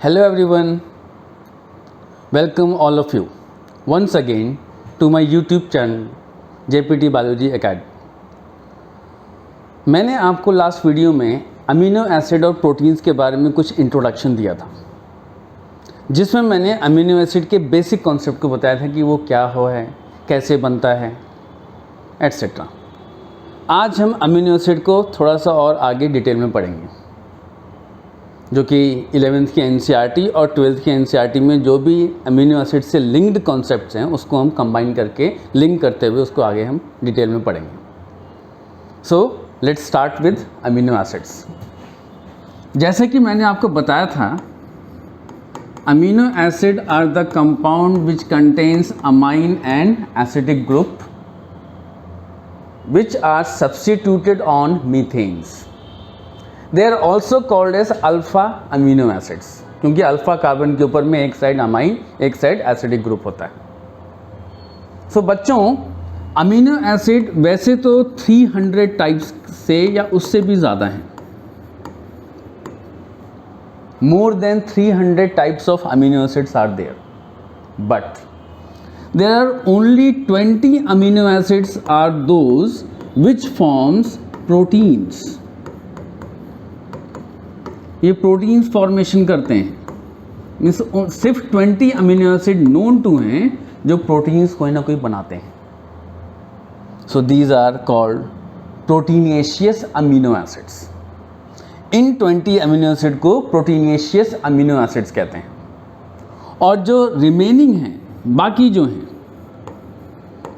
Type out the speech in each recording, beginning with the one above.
Hello everyone, welcome all of you once again to my YouTube channel JPT Biology Academy। मैंने आपको last video में amino acid और proteins के बारे में कुछ इंट्रोडक्शन दिया था, जिसमें मैंने अमीनो एसिड के बेसिक कॉन्सेप्ट को बताया था कि वो क्या है, कैसे बनता है, एट्सेट्रा। आज हम अमीनो एसिड को थोड़ा सा और आगे डिटेल में पढ़ेंगे, जो कि 11th की एनसीईआरटी और 12th की एनसीईआरटी में जो भी अमीनो एसिड से लिंक्ड कॉन्सेप्ट्स हैं उसको हम कंबाइन करके लिंक करते हुए उसको आगे हम डिटेल में पढ़ेंगे। So let's start with amino acids. जैसे कि मैंने आपको बताया था, amino acid are the compound which contains amine and acidic group which are substituted on methanes. They are also called as alpha amino acids, क्योंकि alpha carbon के ऊपर में एक साइड अमाइन एक साइड एसिडिक ग्रुप होता है। सो बच्चों, amino acid वैसे तो 300 टाइप्स से या उससे भी ज़्यादा हैं। More than 300 types of amino acids are there, but there are only 20 amino acids are those which forms proteins. ये प्रोटीन्स फॉर्मेशन करते हैं, मीन्स सिर्फ 20 अमीनो एसिड नोन टू हैं जो प्रोटीन्स कोई ना कोई बनाते हैं। So these are called proteinaceous amino acids. इन 20 अमीनो एसिड को प्रोटीनेशियस अमीनो एसिड्स कहते हैं, और जो रिमेनिंग हैं, बाकी जो हैं,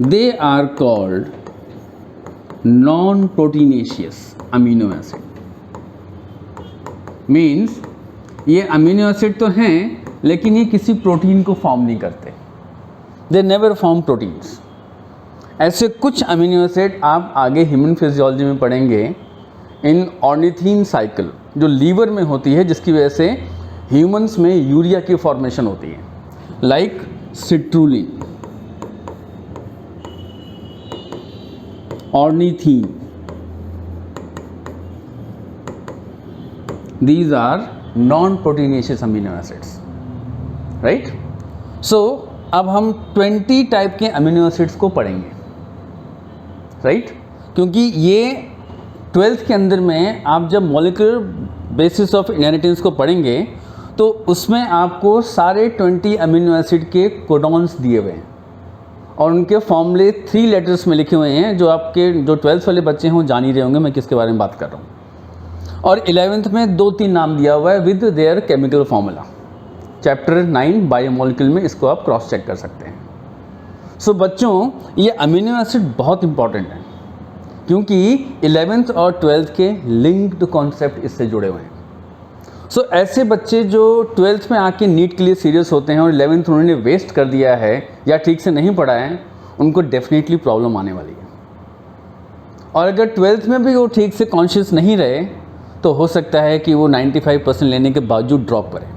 they are called non proteinaceous amino acid. Means ये अमीनो एसिड तो हैं लेकिन ये किसी प्रोटीन को फॉर्म नहीं करते, दे नेवर फॉर्म प्रोटीन्स। ऐसे कुछ अमीनो एसिड आप आगे ह्यूमन फिजियोलॉजी में पढ़ेंगे, इन ऑर्निथीन साइकिल जो लीवर में होती है, जिसकी वजह से ह्यूमंस में यूरिया की फॉर्मेशन होती है, like citrulline, ornithine. These are non-proteinaceous amino acids, right? So अब हम 20 टाइप के अमीनो एसिड्स को पढ़ेंगे, right? क्योंकि ये 12th के अंदर में आप जब मॉलिक्यूलर बेसिस ऑफ इनहेरिटेंस को पढ़ेंगे तो उसमें आपको सारे 20 अमीनो एसिड के कोडॉन्स दिए हुए हैं और उनके फॉर्मूले 3 लेटर्स में लिखे हुए हैं, जो आपके जो 12th वाले बच्चे हैं वो जान ही रहे होंगे मैं किसके बारे में बात कर रहा हूँ। और 11th में 2-3 नाम दिया हुआ है with their chemical formula. Chapter 9 biomolecule में इसको आप क्रॉस चेक कर सकते हैं। सो बच्चों, ये अमीनो एसिड बहुत इंपॉर्टेंट है क्योंकि 11th और 12th के लिंक्ड कॉन्सेप्ट इससे जुड़े हुए हैं। सो ऐसे बच्चे जो 12th में आके नीट के लिए सीरियस होते हैं और 11th उन्होंने वेस्ट कर दिया है या ठीक से नहीं पढ़ा है, उनको डेफिनेटली प्रॉब्लम आने वाली है। और अगर 12th में भी वो ठीक से कॉन्शियस नहीं रहे तो हो सकता है कि वो 95% लेने के बावजूद ड्रॉप करें,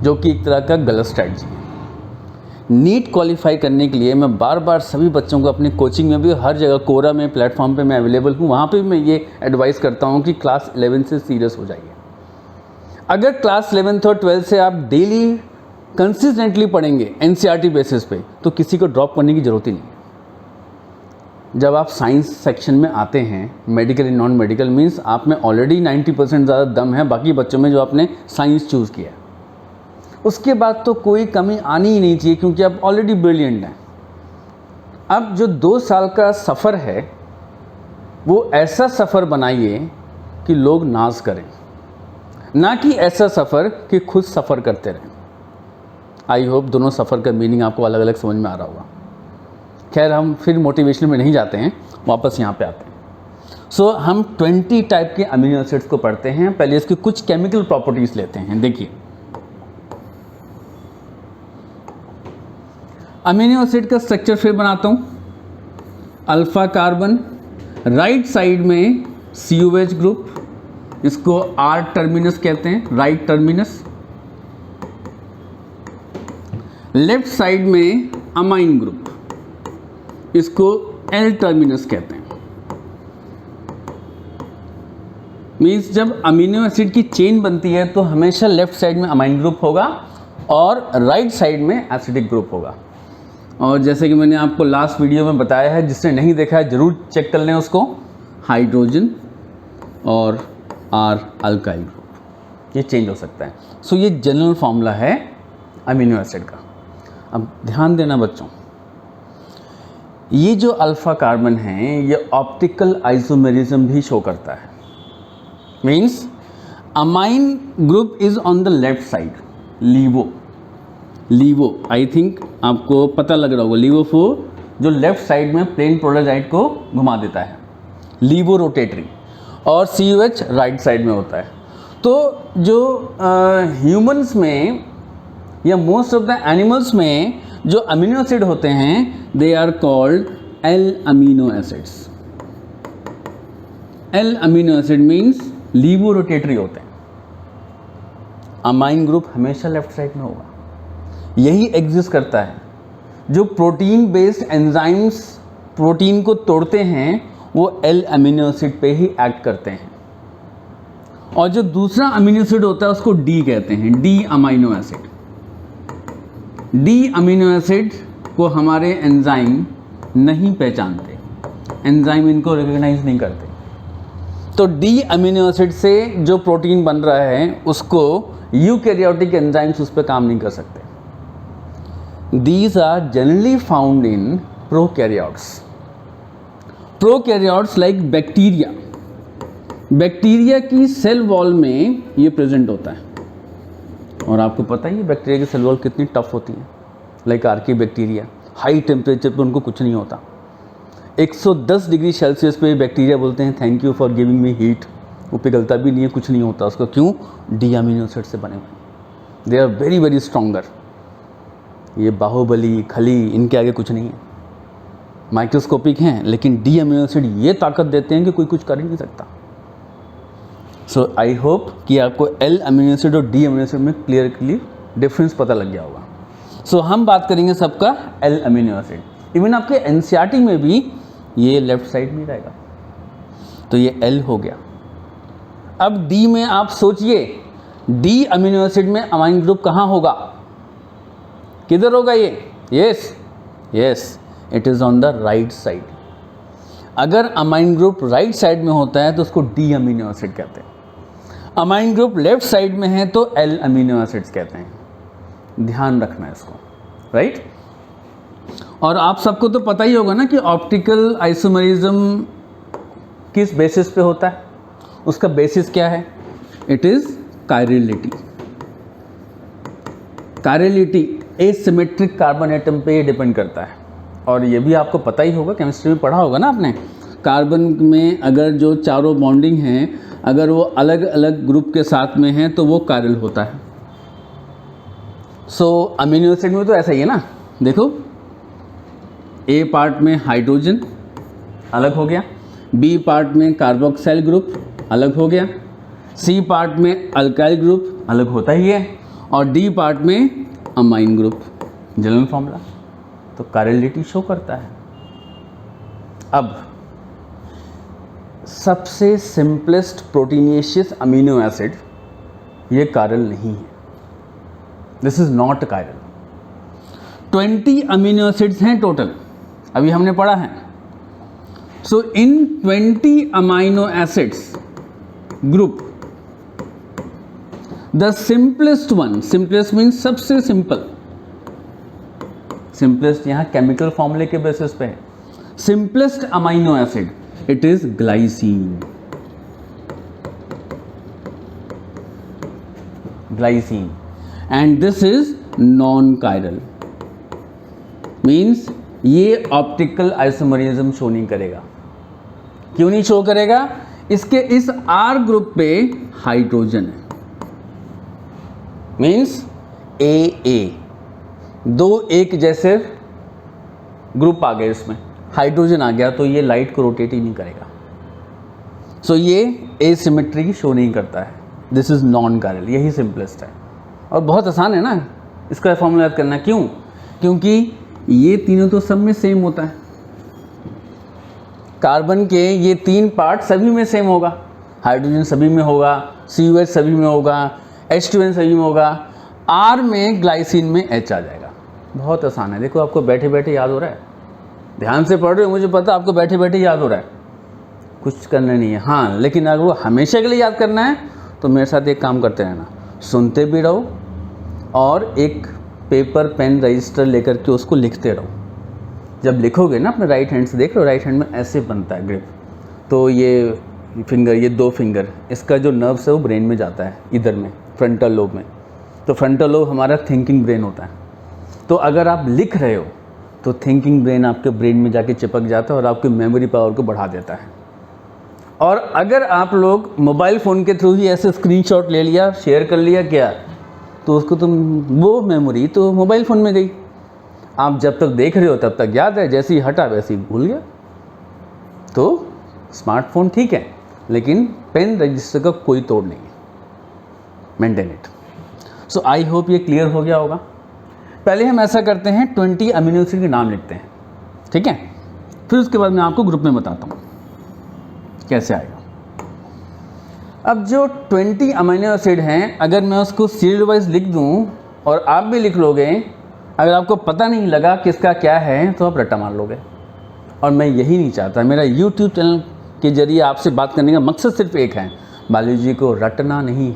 जो कि एक तरह का गलत स्ट्रैटेजी है। नीट क्वालिफाई करने के लिए मैं बार बार सभी बच्चों को अपनी कोचिंग में भी, हर जगह कोरा में, प्लेटफॉर्म पे मैं अवेलेबल हूँ, वहाँ पे मैं ये एडवाइस करता हूँ कि क्लास 11 से सीरियस हो जाइए। अगर क्लास 11th और 12th से आप डेली कंसिस्टेंटली पढ़ेंगे एनसीईआरटी बेसिस पे, तो किसी को ड्रॉप करने की ज़रूरत ही नहीं। जब आप साइंस सेक्शन में आते हैं, medical and non medical, means आप में ऑलरेडी 90% ज़्यादा दम है बाकी बच्चों में जो आपने साइंस चूज़ किया है, उसके बाद तो कोई कमी आनी ही नहीं चाहिए क्योंकि आप ऑलरेडी ब्रिलियंट हैं। अब जो 2 साल का सफ़र है वो ऐसा सफ़र बनाइए कि लोग नाज करें, ना कि ऐसा सफ़र कि खुद सफ़र करते रहें। आई होप दोनों सफ़र का मीनिंग आपको अलग अलग समझ में आ रहा होगा। खैर, हम फिर मोटिवेशन में नहीं जाते हैं, वापस यहाँ पे आते हैं। सो हम 20 टाइप के अमीनो एसिड्स को पढ़ते हैं। पहले इसकी कुछ केमिकल प्रॉपर्टीज लेते हैं। देखिए, अमीनो एसिड का स्ट्रक्चर फिर बनाता हूँ। अल्फा कार्बन, राइट साइड में COH ग्रुप, इसको R टर्मिनस कहते हैं, राइट टर्मिनस। लेफ्ट साइड में अमाइन ग्रुप, इसको L टर्मिनस कहते हैं। मीन्स जब अमीनो एसिड की चेन बनती है तो हमेशा लेफ्ट साइड में अमाइन ग्रुप होगा और राइट साइड में एसिडिक ग्रुप होगा। और जैसे कि मैंने आपको लास्ट वीडियो में बताया है, जिसने नहीं देखा है ज़रूर चेक कर लें उसको, हाइड्रोजन और आर अल्काइल ग्रुप, ये चेंज हो सकता है। सो ये जनरल फॉर्मूला है अमीनो एसिड का। अब ध्यान देना बच्चों, ये जो अल्फ़ा कार्बन है ये ऑप्टिकल आइसोमेरिज्म भी शो करता है। Means amine group is on the left side, laevo I think आपको पता लग रहा होगा, लीवो जो लेफ्ट साइड में प्लेन पोलराइड को घुमा देता है, लीवो रोटेटरी, और COH राइट साइड में होता है। तो जो ह्यूमंस में या मोस्ट ऑफ द एनिमल्स में जो अमीनो एसिड होते हैं they are called L amino acids. L amino acid means levo rotatory होते हैं। अमाइन ग्रुप हमेशा लेफ्ट साइड में होगा, यही एग्जिस्ट करता है। जो प्रोटीन बेस्ड एंजाइम्स प्रोटीन को तोड़ते हैं वो एल अमीनो एसिड पे ही एक्ट करते हैं, और जो दूसरा अमीनो एसिड होता है उसको डी कहते हैं, D amino acid. D amino acid को हमारे एंजाइम नहीं पहचानते, एंजाइम इनको रिकॉग्नाइज नहीं करते। तो डी अमीनो एसिड से जो प्रोटीन बन रहा है उसको यूकैरियोटिक एंजाइम्स उस पर काम नहीं कर सकते। These are generally found in prokaryotes. Prokaryotes like bacteria, bacteria की सेल वॉल में ये प्रेजेंट होता है। और आपको पता ही है बैक्टीरिया की सेल वॉल कितनी टफ होती है। Like Archie bacteria, high temperature पे उनको कुछ नहीं होता। 110 डिग्री सेल्सियस पे बैक्टीरिया बोलते हैं thank you for giving me heat, वो पिघलता भी नहीं है, कुछ नहीं होता उसको। क्यों? डी अमीनो एसिड से बने हुए, they are very very stronger. ये बाहुबली, खली, इनके आगे कुछ नहीं है, माइक्रोस्कोपिक हैं, लेकिन डी अमीनो एसिड ये ताकत देते हैं कि कोई कुछ कर ही नहीं सकता। सो आई होप कि आपको एल अमीनो एसिड और डी अमीनो एसिड में क्लियरली डिफरेंस पता लग गया होगा। सो हम बात करेंगे सबका एल अमीनो एसिड। इवन आपके एनसीईआरटी में भी ये लेफ्ट साइड में रहेगा, तो ये एल हो गया। अब डी में आप सोचिए, डी अमीनो एसिड में अमाइन ग्रुप कहाँ होगा, किधर होगा ये? Yes, it is on the right side. अगर अमाइन ग्रुप राइट साइड में होता है तो उसको डी अमीनो एसिड कहते हैं, अमाइन ग्रुप लेफ्ट साइड में है तो एल अमीनो एसिड्स कहते हैं। ध्यान रखना है इसको, राइट। और आप सबको तो पता ही होगा ना कि ऑप्टिकल आइसोमेरिज्म किस बेसिस पे होता है, उसका बेसिस क्या है? It is chirality. Chirality asymmetric carbon atom पे डिपेंड करता है। और ये भी आपको पता ही होगा, केमिस्ट्री में पढ़ा होगा ना आपने, कार्बन में अगर जो चारों बॉन्डिंग हैं अगर वो अलग अलग ग्रुप के साथ में हैं तो वो कायरल होता है। सो अमीनो एसिड में तो ऐसा ही है ना, देखो ए पार्ट में हाइड्रोजन अलग हो गया, बी पार्ट में कार्बोक्सिल ग्रुप अलग हो गया, सी पार्ट में अल्काइल ग्रुप अलग होता ही है, और डी पार्ट में अमाइन ग्रुप। जनरल फॉर्मूला तो कायरलिटी शो करता है। अब सबसे सिंपलेस्ट प्रोटीनियस अमीनो एसिड ये कायरल नहीं है, this is not chiral. 20 amino acids हैं टोटल, अभी हमने पढ़ा है। सो इन 20 amino acids group the simplest one, simplest means सबसे सिंपल, सिंपलेस्ट यहाँ केमिकल फॉर्मूले के बेसिस पे है। Simplest amino acid it is glycine, glycine, and this is non chiral. Means ये ऑप्टिकल आइसोमेरिज्म शो नहीं करेगा। क्यों नहीं शो करेगा? इसके इस आर ग्रुप पे हाइड्रोजन है, मीन्स ए दो एक जैसे ग्रुप आ गए, इसमें हाइड्रोजन आ गया तो ये लाइट को रोटेट ही नहीं करेगा। सो ये एसिमेट्री शो नहीं करता है, दिस इज नॉन कायरल। यही सिंपलेस्ट है और बहुत आसान है ना इसका फॉर्मूला याद करना। क्यों? क्योंकि ये तीनों तो सब में सेम होता है, कार्बन के ये 3 पार्ट सभी में सेम होगा। हाइड्रोजन सभी में होगा, COH सभी में होगा, H2N सभी में होगा, R में ग्लाइसिन में H आ जाएगा। बहुत आसान है, देखो आपको बैठे बैठे याद हो रहा है, ध्यान से पढ़ रहे हो, मुझे पता आपको बैठे बैठे याद हो रहा है, कुछ करना नहीं है। हाँ, लेकिन अगर वो हमेशा के लिए याद करना है तो मेरे साथ एक काम करते रहना, सुनते भी रहो और एक पेपर पेन रजिस्टर लेकर के उसको लिखते रहो। जब लिखोगे ना अपने राइट हैंड से, देख लो राइट हैंड में ऐसे बनता है ग्रिप, तो ये फिंगर, ये 2 फिंगर, इसका जो नर्व्स है वो ब्रेन में जाता है, इधर में फ्रंटल लोब में। तो फ्रंटल लोब हमारा थिंकिंग ब्रेन होता है। तो अगर आप लिख रहे हो तो थिंकिंग ब्रेन आपके ब्रेन में जाके चिपक जाता है और आपकी मेमोरी पावर को बढ़ा देता है। और अगर आप लोग मोबाइल फ़ोन के थ्रू ही ऐसे स्क्रीनशॉट ले लिया, शेयर कर लिया क्या, तो उसको तुम, वो मेमोरी तो मोबाइल फ़ोन में गई। आप जब तक देख रहे हो तब तक याद है, जैसे ही हटा वैसे ही भूल गया। तो स्मार्टफोन ठीक है, लेकिन पेन रजिस्टर का कोई तोड़ नहीं है, maintain it. So I hope ये क्लियर हो गया होगा। पहले हम ऐसा करते हैं, 20 अमीनो एसिड के नाम लिखते हैं, ठीक है, फिर उसके बाद मैं आपको ग्रुप में बताता हूँ कैसे आएगा। अब जो 20 अमीनो एसिड हैं, अगर मैं उसको सीरियल वाइज लिख दूँ और आप भी लिख लोगे, अगर आपको पता नहीं लगा किसका क्या है तो आप रट्टा मार लोगे। और मैं यही नहीं चाहता। मेरा YouTube चैनल के जरिए आपसे बात करने का मकसद सिर्फ एक है, बायोलॉजी को रटना नहीं है।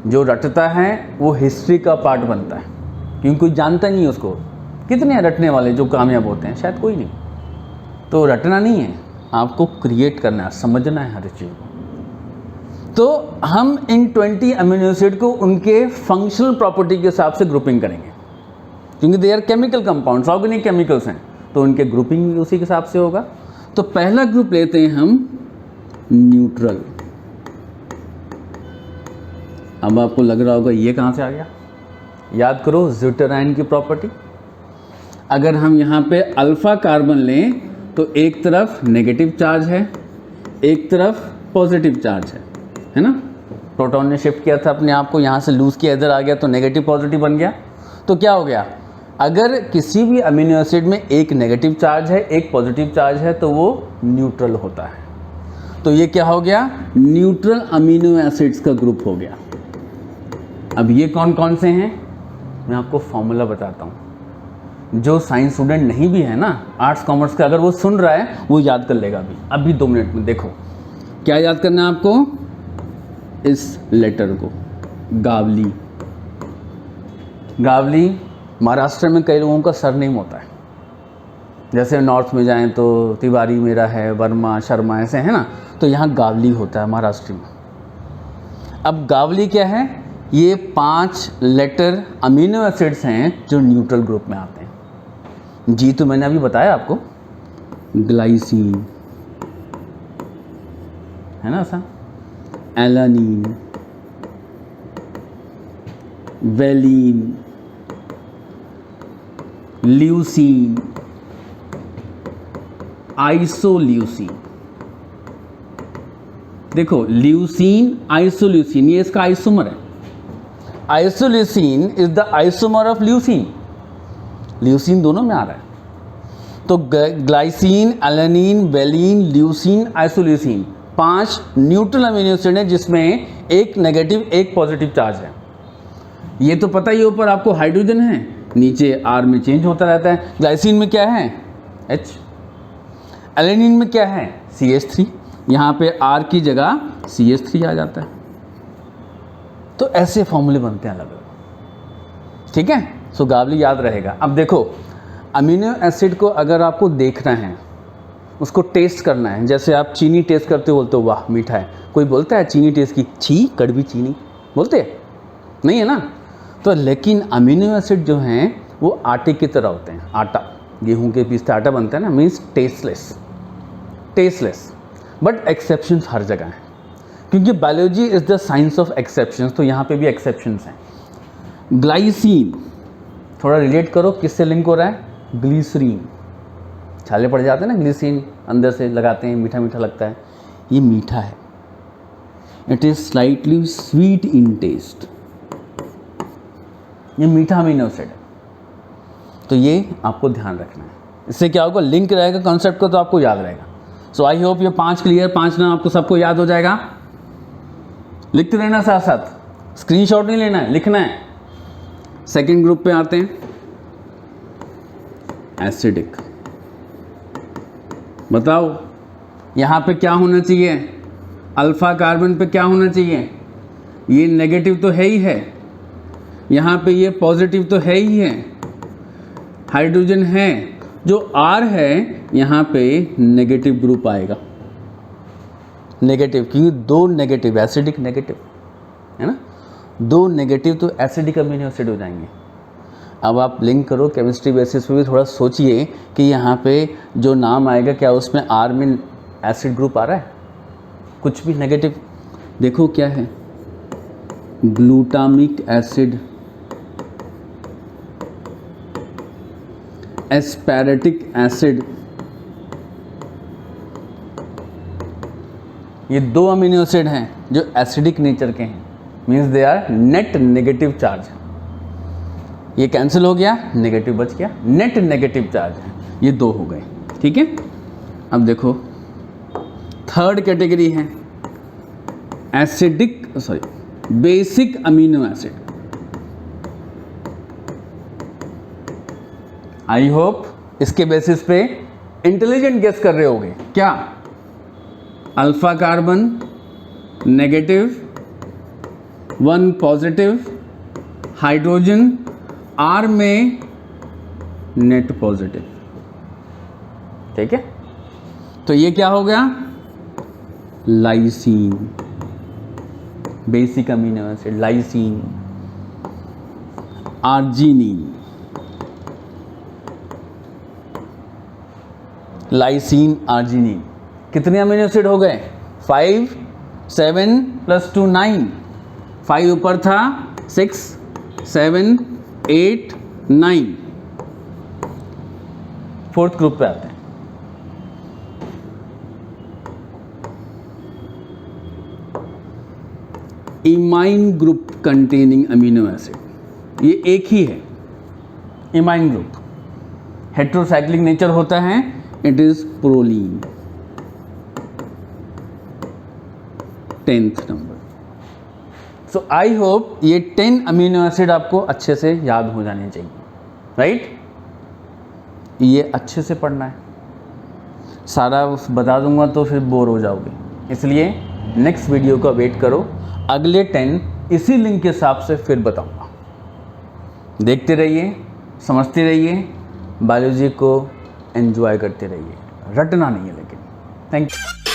जो रटता है वो हिस्ट्री का पार्ट बनता है, क्योंकि कोई जानता नहीं है उसको। कितने रटने वाले जो कामयाब होते हैं, शायद कोई नहीं। तो रटना नहीं है, आपको क्रिएट करना है, समझना है हर चीज़ को। तो हम इन 20 अमीनो एसिड को उनके फंक्शनल प्रॉपर्टी के हिसाब से ग्रुपिंग करेंगे, क्योंकि they are chemical compounds, organic chemicals हैं, तो उनके ग्रुपिंग भी उसी के हिसाब से होगा। तो पहला ग्रुप लेते हैं हम न्यूट्रल। अब आपको लग रहा होगा ये कहाँ से आ गया, याद करो ज़्यूटराइन की प्रॉपर्टी। अगर हम यहाँ पे अल्फा कार्बन लें तो एक तरफ नेगेटिव चार्ज है, एक तरफ पॉजिटिव चार्ज है ना। प्रोटॉन ने शिफ्ट किया था अपने आप को, यहाँ से लूज किया, इधर आ गया तो नेगेटिव पॉजिटिव बन गया। तो क्या हो गया, अगर किसी भी अमीनो एसिड में एक नेगेटिव चार्ज है, एक पॉजिटिव चार्ज है, तो वो न्यूट्रल होता है। तो ये क्या हो गया, न्यूट्रल अमीनो एसिड्स का ग्रुप हो गया। अब ये कौन कौन से हैं, मैं आपको फॉर्मूला बताता हूँ। जो साइंस स्टूडेंट नहीं भी है ना, आर्ट्स कॉमर्स का, अगर वो सुन रहा है वो याद कर लेगा अभी 2 मिनट में। देखो क्या याद करना है आपको, इस लेटर को, गावली। गावली महाराष्ट्र में कई लोगों का सरनेम होता है, जैसे नॉर्थ में जाएं तो तिवारी मेरा है, वर्मा, शर्मा, ऐसे है ना। तो यहाँ गावली होता है महाराष्ट्र में। अब गावली क्या है, ये 5 लेटर अमीनो एसिड्स हैं जो न्यूट्रल ग्रुप में आते हैं। जी तो मैंने अभी बताया आपको, ग्लाइसिन है ना, ऐसा एलानिन, वेलिन, ल्यूसीन, आइसोल्यूसीन। देखो ल्यूसीन, आइसोल्यूसीन, ये इसका आइसोमर है। Isoleucine is the isomer of leucine. Leucine दोनों में आ रहा है। तो glycine, alanine, valine, leucine, isoleucine 5 neutral amino acid है, जिसमें एक नेगेटिव एक पॉजिटिव चार्ज है। ये तो पता ही, ऊपर आपको हाइड्रोजन है, नीचे R में चेंज होता रहता है। ग्लाइसिन में क्या है, H। एलानिन में क्या है, CH3। यहाँ पे R की जगह CH3 आ जाता है। तो ऐसे फॉर्मूले बनते हैं अलग अलग, ठीक है। सो गावली याद रहेगा। अब देखो अमीनो एसिड को अगर आपको देखना है, उसको टेस्ट करना है, जैसे आप चीनी टेस्ट करते हो, बोलते हो वाह मीठा है। कोई बोलता है चीनी टेस्ट की, छी कड़वी चीनी, बोलते हैं नहीं है ना। तो लेकिन अमीनो एसिड जो हैं वो आटे की तरह होते हैं। आटा, गेहूं के पीसते आटा बनता है ना, मीन्स टेस्टलेस। बट एक्सेप्शंस हर जगह हैं, क्योंकि biology is the science of exceptions. तो यहाँ पे भी एक्सेप्शंस हैं। ग्लाइसिन थोड़ा रिलेट करो, किससे लिंक हो रहा है, ग्लिसरीन। छाले पड़ जाते हैं ना, ग्लिसरीन अंदर से लगाते हैं, मीठा मीठा लगता है। ये मीठा है, it is slightly sweet in taste. ये मीठा अमीनो एसिड है। तो ये आपको ध्यान रखना है, इससे क्या होगा, लिंक रहेगा कॉन्सेप्ट को, तो आपको याद रहेगा। सो आई होप ये 5 क्लियर, 5 नाम आपको सबको याद हो जाएगा। लिखते रहना साथ साथ, स्क्रीनशॉट नहीं लेना है, लिखना है। सेकेंड ग्रुप पे आते हैं, एसिडिक। बताओ यहाँ पे क्या होना चाहिए, अल्फा कार्बन पे क्या होना चाहिए, ये नेगेटिव तो है ही है, यहाँ पे ये पॉजिटिव तो है ही है, हाइड्रोजन है, जो R है यहाँ पे नेगेटिव ग्रुप आएगा, नेगेटिव, क्योंकि 2 नेगेटिव, एसिडिक नेगेटिव है ना, 2 नेगेटिव तो एसिडिक अमीनो एसिड हो जाएंगे। अब आप लिंक करो केमिस्ट्री बेसिस पे भी, थोड़ा सोचिए कि यहाँ पे जो नाम आएगा क्या उसमें R में एसिड ग्रुप आ रहा है, कुछ भी नेगेटिव। देखो क्या है, ग्लूटामिक एसिड, एस्पैरेटिक एसिड, ये 2 अमीनो एसिड हैं जो एसिडिक नेचर के हैं, means they are net negative charge. ये कैंसिल हो गया, नेगेटिव बच गया, नेट नेगेटिव चार्ज है, ये 2 हो गए। ठीक है, अब देखो थर्ड कैटेगरी है acidic, sorry basic amino acid. I hope इसके बेसिस पे इंटेलिजेंट गेस कर रहे होगे। क्या, alpha carbon negative, 1 positive, hydrogen R में नेट पॉजिटिव। ठीक है, तो ये क्या हो गया, lysine, basic amino acid, lysine, arginine, lysine, arginine. कितने अमीनो एसिड हो गए, 5, 7 + 2 9, 5 ऊपर था, 6, 7, 8, 9। फोर्थ ग्रुप पे आते हैं, imine group containing amino acid. ये एक ही है, इमाइन ग्रुप, हेट्रोसाइक्लिक नेचर होता है, it is proline, 10th number. So I hope ये 10 अमीनो एसिड आपको अच्छे से याद हो जाने चाहिए, राइट? ये अच्छे से पढ़ना है, सारा बता दूंगा तो फिर बोर हो जाओगे, इसलिए नेक्स्ट वीडियो का वेट करो, अगले 10 इसी लिंक के हिसाब से फिर बताऊंगा। देखते रहिए, समझते रहिए, बायोलॉजी को एंजॉय करते रहिए, रटना नहीं है लेकिन। Thank you.